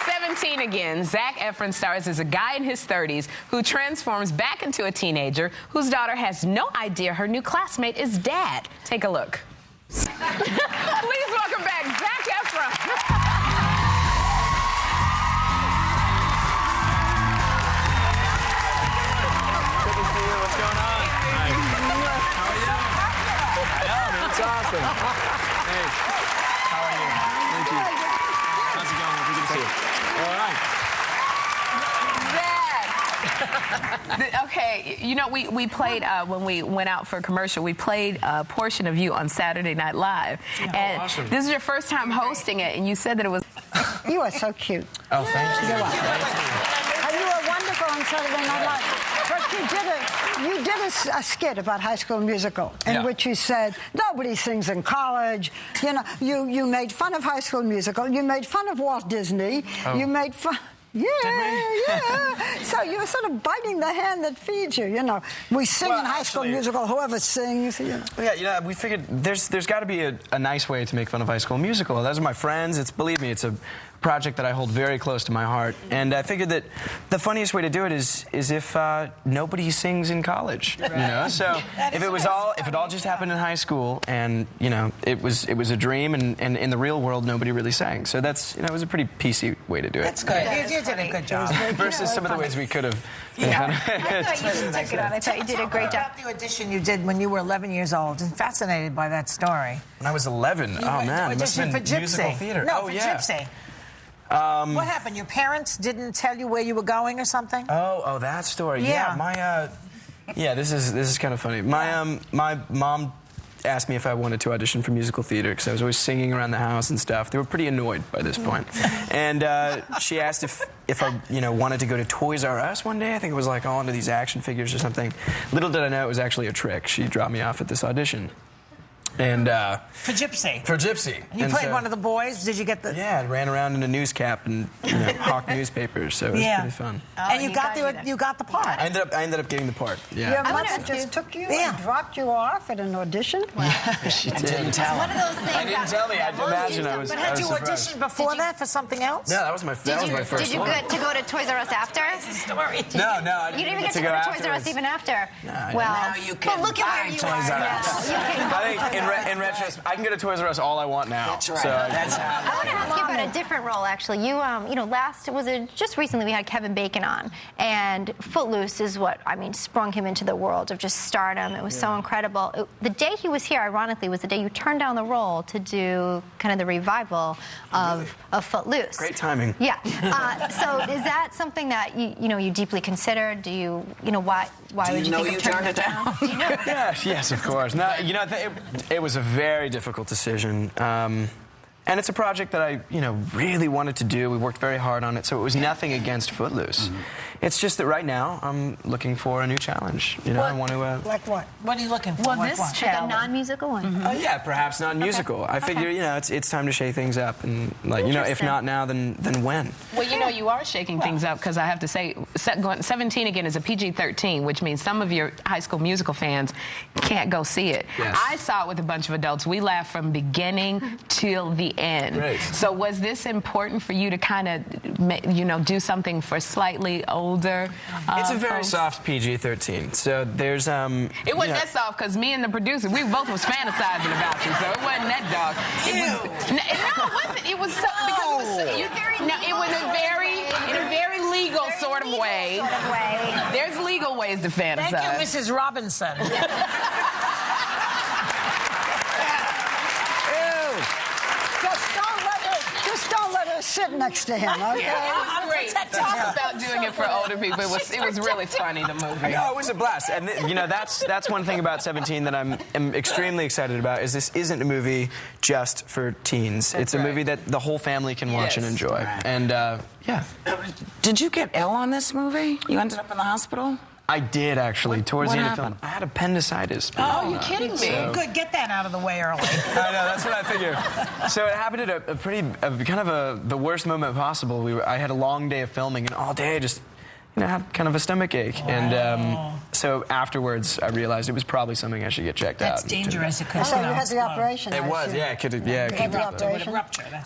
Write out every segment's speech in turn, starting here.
17 again, Zac Efron stars as a guy in his 30s who transforms back into a teenager whose daughter has no idea her new classmate is dad. Take a look. Please welcome back Zac Efron. What's going on? Hi. How are you? I know, that's awesome. Hey, how are you? Thank you. How's it going? Good to see you. All right. Zach. Okay, you know, we played, when we went out for a commercial, we played a portion of you on Saturday Night Live. And awesome. This is your first time hosting it, and you said that it was... You are so cute. Oh, thank you. You're welcome. And you were wonderful on Saturday Night Live. But you did a skit about High School Musical in which you said, nobody sings in college. You know, you made fun of High School Musical. You made fun of Walt Disney. Oh. You made fun... Yeah. So you're sort of biting the hand that feeds you, you know. We sing in High School Musical, whoever sings, you know. Yeah, you know, we figured there's got to be a nice way to make fun of High School Musical. Those are my friends. Believe me, it's a project that I hold very close to my heart. And I figured that the funniest way to do it is if nobody sings in college, you know. So if it all just happened in high school, and you know, it was a dream, and in the real world nobody really sang. So that's, you know, it was a pretty PC way to do it. That's good. You did a good job. Versus some of the ways we could have. I thought you did a great job. About the audition you did when you were 11 years old. I'm fascinated by that story. When I was 11, oh man, it must have been for Gypsy. musical theater. No, oh, for yeah. Gypsy. What happened? Your parents didn't tell you where you were going or something? Oh, that story. Yeah. This is kind of funny. My mom asked me if I wanted to audition for musical theater because I was always singing around the house and stuff. They were pretty annoyed by this point. And she asked if I, you know, wanted to go to Toys R Us one day. I think it was like all into these action figures or something. Little did I know it was actually a trick. She dropped me off at this audition. And for Gypsy. For Gypsy. And you played one of the boys. Did you get the? Yeah, I ran around in a news cap and, you know, hawked newspapers. So it was pretty fun. And you got the part. I ended up getting the part. Yeah. Your mother just took you and dropped you off at an audition? Yeah, she didn't tell me. One of those things. I didn't tell me. I imagine I was. But had you auditioned before that for something else? No, that was my first Did you one. get to go to Toys R Us after? Story. No, I didn't You didn't even get to go go to Toys R Us even after. No, well, now you can look at where you are now. I think in retrospect, I can go to Toys R Us all I want now. That's right. So I want to ask you about a different role, actually. You know, just recently we had Kevin Bacon on, and Footloose is what, I mean, sprung him into the world of just stardom. It was so incredible. The day he was here, ironically, was the day you turned down the role to do kind of the revival of Footloose. Great timing. Yeah. So is that something that you deeply considered? Do you know why would you think of turning it down? Do you know? Yes, of course. No, you know, it was a very difficult decision. And it's a project that I, you know, really wanted to do. We worked very hard on it, so it was nothing against Footloose. It's just that right now I'm looking for a new challenge. You know, I want to. Like what? What are you looking for? Well, this like a non-musical one. Yeah, perhaps non-musical. I figure, you know, it's time to shake things up, and like, you know, if not now, then when? Well, you know, you are shaking things up, because I have to say, 17 again is a PG-13, which means some of your High School Musical fans can't go see it. Yes. I saw it with a bunch of adults. We laughed from beginning till the end. Great. So was this important for you to kind of, you know, do something for slightly older It's a very folks? soft PG-13. So there's It wasn't that soft, because me and the producer, we both was fantasizing about you, so it wasn't that dog. No, it wasn't. It was so, because it was in a very legal sort of way. There's legal ways to fantasize. Thank you, Mrs. Robinson. Just don't let her sit next to him, okay? It was great. Talk about doing it for older people. It was really funny, the movie. No, it was a blast. And, you know, that's one thing about 17 that I'm extremely excited about, is this isn't a movie just for teens. It's a movie that the whole family can watch and enjoy. And, yeah. Did you get ill on this movie? You ended up in the hospital? I did, actually, towards the end of the film. I had appendicitis. Oh, you're kidding me. So, good, get that out of the way early. I know, that's what I figured. So it happened at the worst moment possible. I had a long day of filming, and all day I just, had kind of a stomach ache. And so afterwards, I realized it was probably something I should get checked out. That's dangerous. It could So you had the operation. It was, yeah. It could had the operation.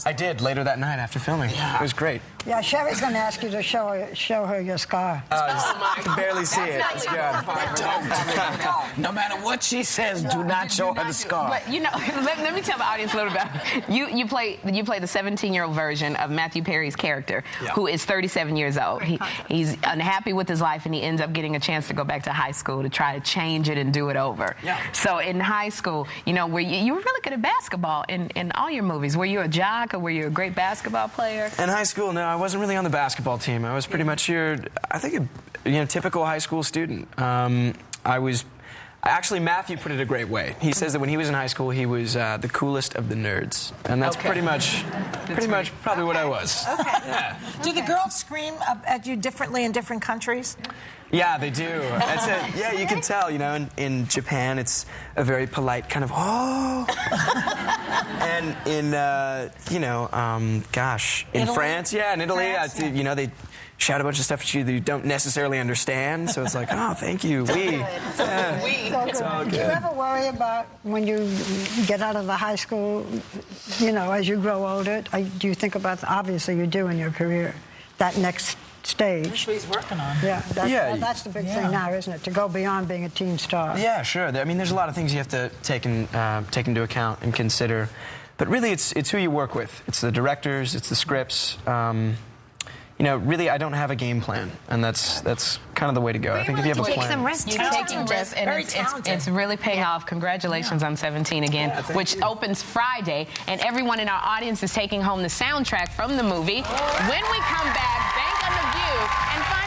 I did later that night after filming. Yeah. It was great. Yeah, Sherry's going to ask you to show her your scar. I can barely see it. It's good. No matter what she says, do not show her the scar. But you know, let me tell the audience a little about you play the 17-year-old version of Matthew Perry's character, who is 37 years old. He's unhappy with his life, and he ends up getting a chance to go back to high school to try to change it and do it over. Yeah. So in high school, you know, where you were really good at basketball in all your movies. Were you a jock or were you a great basketball player? In high school, no, I wasn't really on the basketball team. I was pretty much I think, a typical high school student. Actually, Matthew put it a great way. He says that when he was in high school, he was the coolest of the nerds, and that's pretty much probably what I was. Okay. Yeah. Do the girls scream at you differently in different countries? Yeah, they do. Yeah, you can tell. You know, in Japan, it's a very polite kind of and in in France, in Italy, you know, they shout a bunch of stuff at you that you don't necessarily understand. So it's like, oh, thank you. It's all good. Do you ever worry about when you get out of the high school, you know, as you grow older? Do you think about, obviously you do in your career, that next stage? That's what he's working on. Yeah, that's the big thing now, isn't it? To go beyond being a teen star. Yeah, sure. I mean, there's a lot of things you have to take into account and consider. But really, it's who you work with. It's the directors, it's the scripts. You know, really, I don't have a game plan, and that's kind of the way to go. I think if you have a plan, take some risks. You're taking risks, and it's really paying off. Congratulations on 17 again, which opens Friday, and everyone in our audience is taking home the soundtrack from the movie. When we come back, bank on the view and find